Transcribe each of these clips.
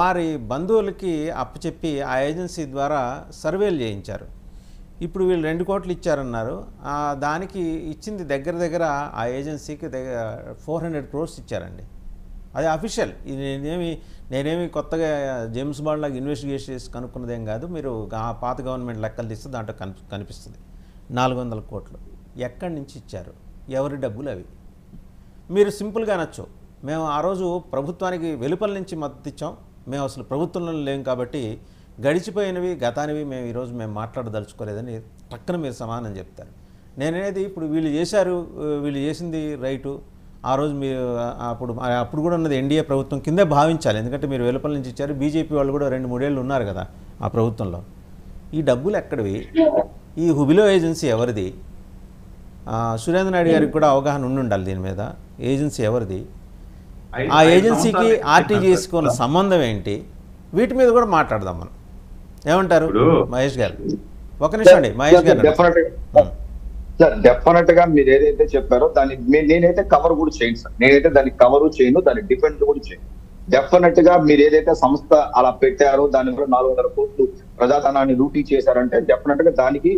వారి బంధువులకి అప్పచెప్పి ఆ ఏజెన్సీ ద్వారా సర్వేలు చేయించారు. ఇప్పుడు వీళ్ళు 2 కోట్లు ఇచ్చారన్నారు. దానికి ఇచ్చింది దగ్గర దగ్గర ఆ ఏజెన్సీకి 400 crores ఇచ్చారండి. అది అఫీషియల్. ఇది నేనేమి కొత్తగా జేమ్స్ బాండ్ లాగా ఇన్వెస్టిగేషన్ చేసి కనుక్కున్నదేం కాదు. మీరు ఆ పాత గవర్నమెంట్ లెక్కలు తీస్తే దాంట్లో కనిపిస్తుంది. 400 కోట్లు ఎక్కడి నుంచి ఇచ్చారు, ఎవరి డబ్బులు అవి? మీరు సింపుల్గా అనొచ్చు, మేము ఆ రోజు ప్రభుత్వానికి వెలుపల నుంచి మద్దతు ఇచ్చాం, మేము అసలు ప్రభుత్వంలో లేం కాబట్టి గడిచిపోయినవి గతానివి ఈరోజు మేము మాట్లాడదలుచుకోలేదని పక్కన మీరు సమాధానం చెప్తారు. నేనేది ఇప్పుడు వీళ్ళు చేశారు, వీళ్ళు చేసింది రైటు. ఆ రోజు మీరు అప్పుడు కూడా ఉన్నది ఎన్డీఏ ప్రభుత్వం కిందే భావించాలి. ఎందుకంటే మీరు వెలుపల నుంచి ఇచ్చారు. బీజేపీ వాళ్ళు కూడా 2-3 ఏళ్ళు ఉన్నారు కదా ఆ ప్రభుత్వంలో. ఈ డబ్బులు ఎక్కడివి? ఈ హుబిలో ఏజెన్సీ ఎవరిది? సురేంద్ర నాయుడు గారికి కూడా అవగాహన ఉండాలి దీని మీద. ఏజెన్సీ ఎవరిది? ఆ ఏజెన్సీకి ఆర్టీజీఎస్కి ఉన్న సంబంధం ఏంటి? వీటి మీద కూడా మాట్లాడదాం మనం. ఏమంటారు మహేష్ గారు? ఒక నిమిషం అండి మహేష్ గారు. డెఫినెట్ గా మీరు ఏదైతే చెప్పారో దాన్ని నేనైతే కవర్ కూడా చేయను సార్. నేనైతే దాన్ని కవర్ చేయను, దాన్ని డిఫెండ్ కూడా చేయను. డెఫినెట్ గా మీరు ఏదైతే సంస్థ అలా పెట్టారో దాని కూడా 400 కోట్లు ప్రజాధనాన్ని లూటీ చేశారంటే డెఫినెట్ గా దానికి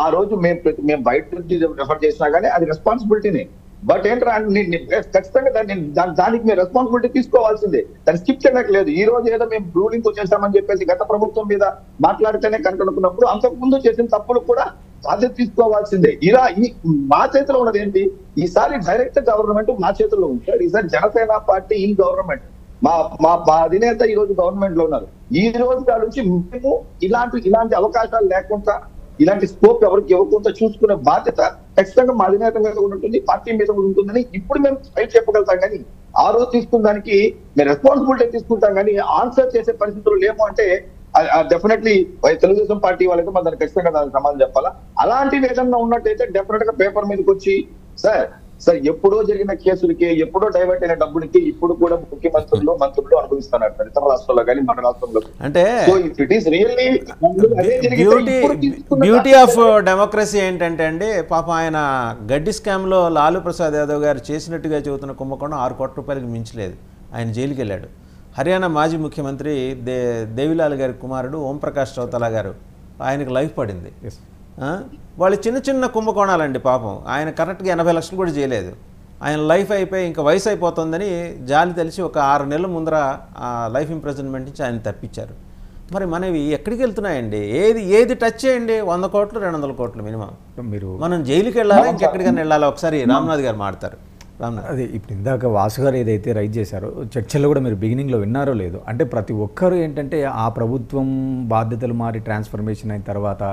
ఆ రోజు మేము బయట నుంచి రెఫర్ చేసినా కానీ అది రెస్పాన్సిబిలిటీనే. బట్ ఏంటంటే ఖచ్చితంగా దానికి మేము రెస్పాన్సిబిలిటీ తీసుకోవాల్సిందే. దాన్ని స్కిప్ చేయలేదు. ఈ రోజు ఏదో మేము రూలింగ్ వచ్చేసామని చెప్పేసి గత ప్రభుత్వం మీద మాట్లాడితేనే కనుక్కున్నప్పుడు అంతకు ముందు చేసిన తప్పులు కూడా బాధ్యత తీసుకోవాల్సిందే. ఇలా మా చేతిలో ఉన్నది ఏంటి? ఈసారి డైరెక్ట్ గవర్నమెంట్ మా చేతిలో ఉంటారు. ఈసారి జనసేన పార్టీ ఈ గవర్నమెంట్ మా అధినేత ఈ రోజు గవర్నమెంట్ లో ఉన్నారు. ఈ రోజు కాడ నుంచి మేము ఇలాంటి అవకాశాలు లేకుండా, ఇలాంటి స్కోప్ ఎవరికి ఇవ్వకుండా చూసుకునే బాధ్యత ఖచ్చితంగా మా అధినేత మీద కూడా ఉంటుంది, పార్టీ మీద కూడా ఉంటుందని ఇప్పుడు మేము ఫైట్ చెప్పగలుగుతాం. కానీ ఆ రోజు తీసుకున్న దానికి మేము రెస్పాన్సిబిలిటీ తీసుకుంటాం. కానీ ఆన్సర్ చేసే పరిస్థితులు లేము అంటే డెఫినెట్లీ తెలుగుదేశం పార్టీ వాళ్ళకి మనం దానికి ఖచ్చితంగా దానికి సమాధానం చెప్పాలా. అలాంటివి ఏదన్నా ఉన్నట్టయితే డెఫినెట్ గా పేపర్ మీదకి వచ్చి సార్ ఎప్పుడో జరిగిన కేసులకి, ఎప్పుడో డైవర్ట్ అయిన డబ్బులకి ఇప్పుడు కూడా ముఖ్యమంత్రులు మంత్రులు అనుభవిస్తున్నారు ఇతర రాష్ట్రాల్లో కానీ మన రాష్ట్రంలో. అంటే బ్యూటీ ఆఫ్ డెమోక్రసీ ఏంటంటే అండి, పాపం ఆయన గడ్డి స్కామ్లో లాలూ ప్రసాద్ యాదవ్ గారు చేసినట్టుగా చెబుతున్న కుంభకోణం 6 కోట్ల రూపాయలకు మించలేదు. ఆయన జైలుకి వెళ్ళాడు. హర్యానా మాజీ ముఖ్యమంత్రి దేవిలాల్ గారి కుమారుడు ఓంప్రకాష్ చౌతాలా గారు, ఆయనకు లైఫ్ పడింది. వాళ్ళు చిన్న కుంభకోణాలండి. పాపం ఆయన కరెక్ట్గా 80 లక్షలు కూడా చేయలేదు. ఆయన లైఫ్ అయిపోయి ఇంకా వయసు అయిపోతుందని జాలి తెలిసి ఒక 6 నెలల ముందర లైఫ్ ఇంప్రిజన్మెంట్ నుంచి ఆయన తప్పించారు. మరి మనవి ఎక్కడికి వెళ్తున్నాయండి? ఏది టచ్ చేయండి 100 కోట్లు 200 కోట్లు మినిమం. మనం జైలుకి వెళ్ళాలా, ఇంకెక్కడికైనా వెళ్ళాలా? ఒకసారి రామ్నాథ్ గారు మాట్లాడతారు. అదే ఇప్పుడు ఇందాక వాసు గారు ఏదైతే రైజ్ చేశారో చర్చల్లో కూడా మీరు బిగినింగ్లో విన్నారో లేదో, అంటే ప్రతి ఒక్కరు ఏంటంటే ఆ ప్రభుత్వం బాధ్యతలు మారి ట్రాన్స్ఫర్మేషన్ అయిన తర్వాత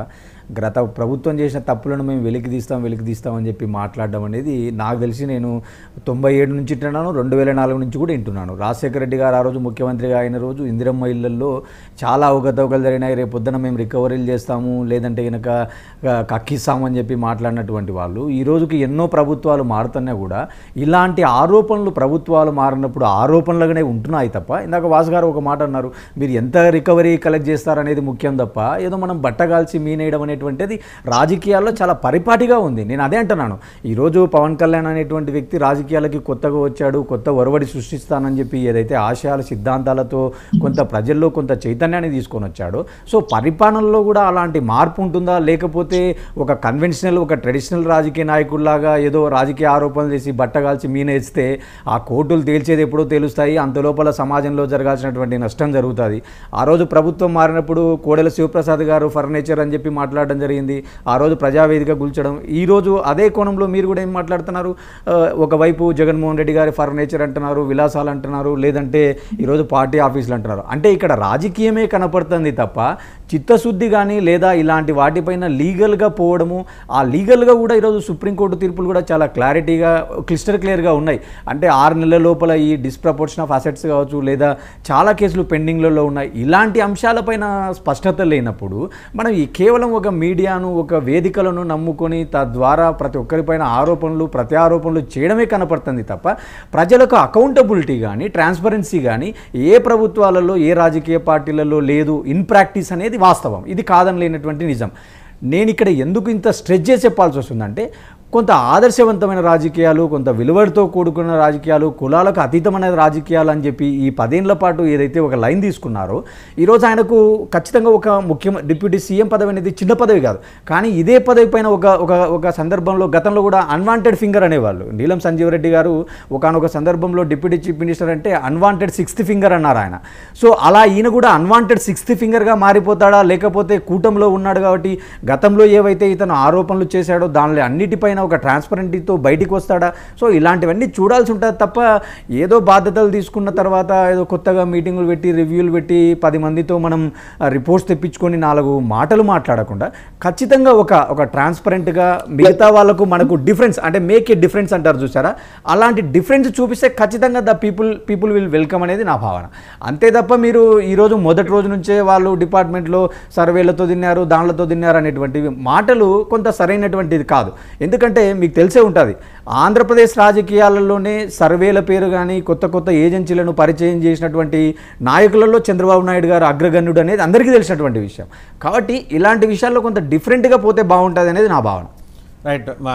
గత ప్రభుత్వం చేసిన తప్పులను మేము వెలికి తీస్తామని చెప్పి మాట్లాడడం అనేది నాకు తెలిసి నేను 97 నుంచి వింటున్నాను, 2004 నుంచి కూడా వింటున్నాను. రాజశేఖర రెడ్డి గారు ఆ రోజు ముఖ్యమంత్రిగా అయిన రోజు ఇందిరమ్మ ఇళ్లలో చాలా అవకతవకలు జరిగినాయి, రేపు పొద్దున మేము రికవరీలు చేస్తాము లేదంటే కనుక కక్కిస్తామని చెప్పి మాట్లాడినటువంటి వాళ్ళు ఈ రోజుకి ఎన్నో ప్రభుత్వాలు మారుతున్నా కూడా ఇలాంటి ఆరోపణలు ప్రభుత్వాలు మారినప్పుడు ఆరోపణలుగానే ఉంటున్నాయి తప్ప, ఇందాక వాసు గారు ఒక మాట అన్నారు, మీరు ఎంత రికవరీ కలెక్ట్ చేస్తారనేది ముఖ్యం తప్ప ఏదో మనం బట్టగాల్చి మీనేయడం అనేటువంటిది రాజకీయాల్లో చాలా పరిపాటిగా ఉంది. నేను అదే అంటున్నాను. ఈరోజు పవన్ కళ్యాణ్ అనేటువంటి వ్యక్తి రాజకీయాలకి కొత్తగా వచ్చాడు, కొత్త ఒరవడి సృష్టిస్తానని చెప్పి ఏదైతే ఆశయాల సిద్ధాంతాలతో కొంత ప్రజల్లో కొంత చైతన్యాన్ని తీసుకొని వచ్చాడో, సో పరిపాలనలో కూడా అలాంటి మార్పు ఉంటుందా, లేకపోతే ఒక కన్వెన్షనల్ ఒక ట్రెడిషనల్ రాజకీయ నాయకుల్లాగా ఏదో రాజకీయ ఆరోపణలు చేసి బట్టగాల్చి మీనేస్తే ఆ కోర్టులు తేల్చేది ఎప్పుడో తేలుస్తాయి, అంత లోపల సమాజంలో జరగాల్సినటువంటి నష్టం జరుగుతుంది. ఆ రోజు ప్రభుత్వం మారినప్పుడు కోడెల శివప్రసాద్ గారు ఫర్నిచర్ అని చెప్పి మాట్లాడడం జరిగింది, ఆ రోజు ప్రజావేదిక కూల్చడం. ఈరోజు అదే కోణంలో మీరు కూడా ఏం మాట్లాడుతున్నారు? ఒకవైపు జగన్మోహన్ రెడ్డి గారి ఫర్నిచర్ అంటున్నారు, విలాసాలు అంటున్నారు, లేదంటే ఈరోజు పార్టీ ఆఫీసులు అంటున్నారు. అంటే ఇక్కడ రాజకీయమే కనపడుతుంది తప్ప చిత్తశుద్ధి కానీ లేదా ఇలాంటి వాటిపైన లీగల్గా పోవడము, ఆ లీగల్గా కూడా ఈరోజు సుప్రీంకోర్టు తీర్పులు కూడా చాలా క్లారిటీగా క్లియర్గా ఉన్నాయి. అంటే 6 నెలల లోపల ఈ డిస్ప్రపోర్షన్ ఆఫ్ అసెట్స్ కావచ్చు, లేదా చాలా కేసులు పెండింగ్లలో ఉన్నాయి. ఇలాంటి అంశాలపైన స్పష్టత లేనప్పుడు మనం కేవలం ఒక మీడియాను ఒక వేదికలను నమ్ముకొని తద్వారా ప్రతి ఒక్కరిపైన ప్రత్యారోపణలు చేయడమే కనపడుతుంది తప్ప ప్రజలకు అకౌంటబిలిటీ కానీ ట్రాన్స్పరెన్సీ కానీ ఏ ప్రభుత్వాలలో ఏ రాజకీయ పార్టీలలో లేదు. ఇన్ ప్రాక్టీస్ అనేది వాస్తవం, ఇది కాదని లేనటువంటి నిజం. నేను ఇక్కడ ఎందుకు ఇంత స్ట్రెస్ చేసి చెప్పాల్సి వస్తుందంటే కొంత ఆదర్శవంతమైన రాజకీయాలు, కొంత విలువలతో కూడుకున్న రాజకీయాలు, కులాలకు అతీతమైన రాజకీయాలు అని చెప్పి ఈ 10 ఏళ్ల పాటు ఏదైతే ఒక లైన్ తీసుకున్నారో, ఈరోజు ఆయనకు ఖచ్చితంగా ఒక డిప్యూటీ సీఎం పదవి అనేది చిన్న పదవి కాదు. కానీ ఇదే పదవి పైన ఒక సందర్భంలో గతంలో కూడా అన్వాంటెడ్ ఫింగర్ అనేవాళ్ళు. నీలం సంజీవ్ రెడ్డి గారు ఒకానొక సందర్భంలో డిప్యూటీ చీఫ్ మినిస్టర్ అంటే అన్వాంటెడ్ 6th ఫింగర్ అన్నారు ఆయన. సో అలా ఈయన కూడా అన్వాంటెడ్ 6th ఫింగర్గా మారిపోతాడా, లేకపోతే కూటమిలో ఉన్నాడు కాబట్టి గతంలో ఏవైతే ఇతను ఆరోపణలు చేశాడో దానిలో అన్నిటిపైన ఒక ట్రాన్స్పరెంటీతో బయటికి వస్తాడా? సో ఇలాంటివన్నీ చూడాల్సి ఉంటుంది తప్ప ఏదో బాధ్యతలు తీసుకున్న తర్వాత ఏదో కొత్తగా మీటింగులు పెట్టి రివ్యూలు పెట్టి 10 మందితో మనం రిపోర్ట్స్ తెప్పించుకొని 4 మాటలు మాట్లాడకుండా ఖచ్చితంగా ఒక ట్రాన్స్పరెంట్గా మిగతా వాళ్ళకు మనకు డిఫరెన్స్ అంటే మేక్ ఏ డిఫరెన్స్ అంటారు చూసారా, అలాంటి డిఫరెన్స్ చూపిస్తే ఖచ్చితంగా ద పీపుల్ విల్ వెల్కమ్ అనేది నా భావన. అంతే తప్ప మీరు ఈరోజు మొదటి రోజు నుంచే వాళ్ళు డిపార్ట్మెంట్లో సర్వేలతో తిన్నారు, దానిలతో తిన్నారు అనేటువంటి మాటలు కొంత సరైనటువంటిది కాదు. ఎందుకంటే మీకు తెలిసే ఉంటుంది, ఆంధ్రప్రదేశ్ రాజకీయాలలోనే సర్వేల పేరు కానీ కొత్త ఏజెన్సీలను పరిచయం చేసినటువంటి నాయకులలో చంద్రబాబు నాయుడు గారు అగ్రగణ్యుడు అనేది అందరికీ తెలిసినటువంటి విషయం. కాబట్టి ఇలాంటి విషయాల్లో కొంత డిఫరెంట్గా పోతే బాగుంటుంది అనేది నా భావన. రైట్. మా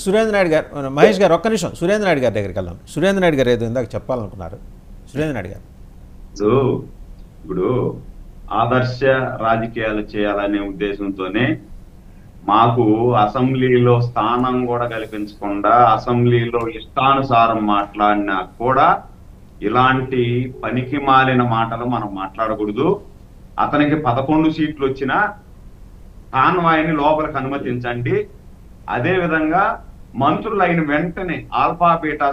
సురేంద్ర నాయుడు గారు, మహేష్ గారు ఒక్క నిమిషం సురేంద్ర నాయుడు గారి దగ్గరికి వెళ్దాం. సురేంద్ర నాయుడు గారు ఏదో ఇందాక చెప్పాలనుకున్నారు. సురేంద్ర నాయుడు గారు, ఇప్పుడు ఆదర్శ రాజకీయాలు చేయాలనే ఉద్దేశంతోనే మాకు అసెంబ్లీలో స్థానం కూడా కల్పించకుండా అసెంబ్లీలో ఇష్టానుసారం మాట్లాడినా కూడా ఇలాంటి పనికి మాలిన మాటలు మనం మాట్లాడకూడదు. అతనికి 11 సీట్లు వచ్చినా కాన్వాయ్ని లోపలికి అనుమతించండి. అదే విధంగా మంత్రులైన వెంటనే ఆల్ఫా బీటా